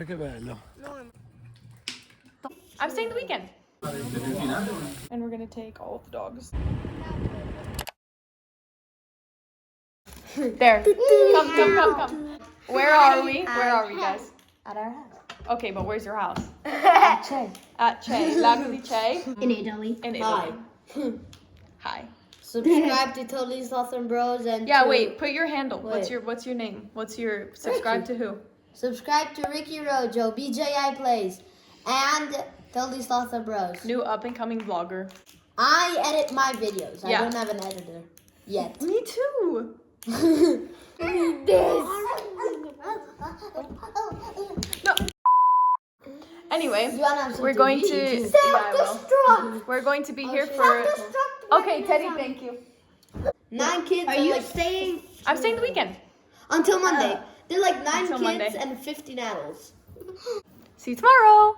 Che bello. I'm staying the weekend. And we're gonna take all of the dogs. There. Come. Where are we? Where are we, guys? At our house. Okay, but where's your house? At Cei. At Cei. Lago di Cei. In Italy. In Italy. Hi. Subscribe to Totally Slotham Bros and wait, put your handle. Wait. What's your name? Subscribe to who? Subscribe to Ricky Rojo, BJI Plays, and Totally Slotham Bros. New up and coming vlogger. I edit my videos. Yeah. I don't have an editor yet. Me too. No. Anyway, we're going to we're going to be here for. Okay, Teddy, thank you. 9 kids. Are you staying? I'm staying the weekend. Until Monday. They're like 9 Until kids Monday. and 15 adults. See you tomorrow.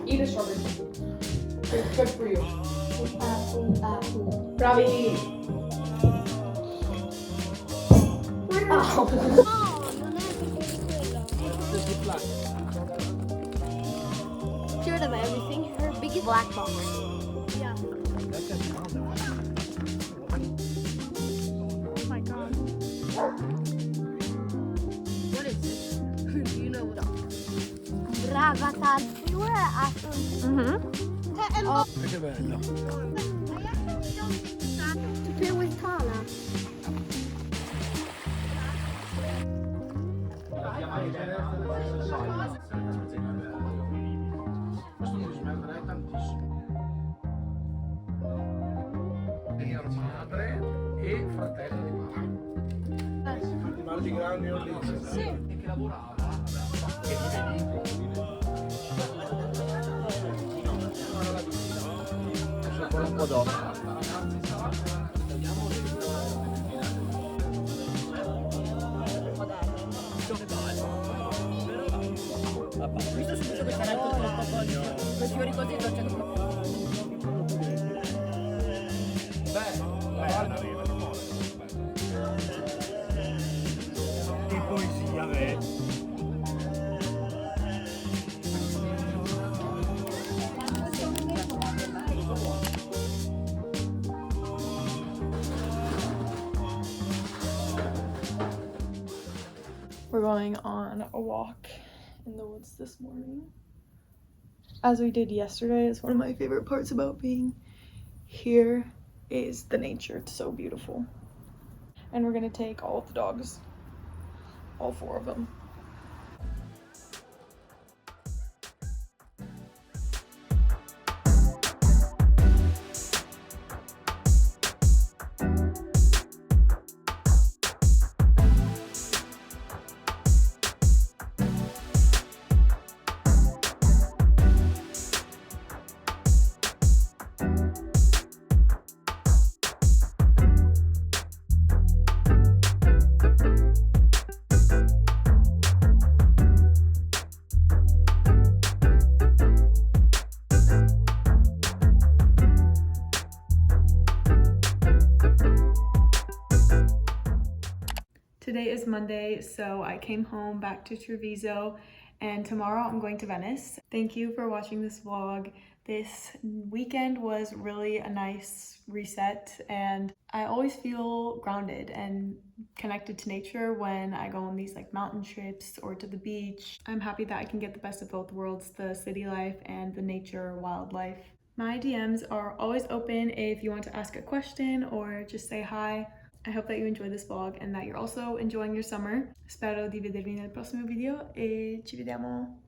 Eat a strawberry. It's good for you. Bravi. Cured of everything. Her biggest black box. Yeah. Oh my god. What is this? Do you know what? Ragazza. We were at Aston. Che bello. To play with Tana. Questo mi smerderei tantissimo. Madre e fratello di madre. Di Mardi Grandi o Lish? Sì. Che lavorava. Che ancora un po' dopo. Visto subito che sarà tutto con i fiori così non c'è come. Che poesia, We're going on a walk in the woods this morning. As we did yesterday, it's one of my favorite parts about being here is the nature. It's so beautiful. And we're gonna take all of the dogs, all 4 of them. Today is Monday, so I came home back to Treviso, and tomorrow I'm going to Venice. Thank you for watching this vlog. This weekend was really a nice reset, and I always feel grounded and connected to nature when I go on these like mountain trips or to the beach. I'm happy that I can get the best of both worlds, the city life and the nature wildlife. My DMs are always open if you want to ask a question or just say hi. I hope that you enjoyed this vlog and that you're also enjoying your summer. Spero di vedervi nel prossimo video e ci vediamo.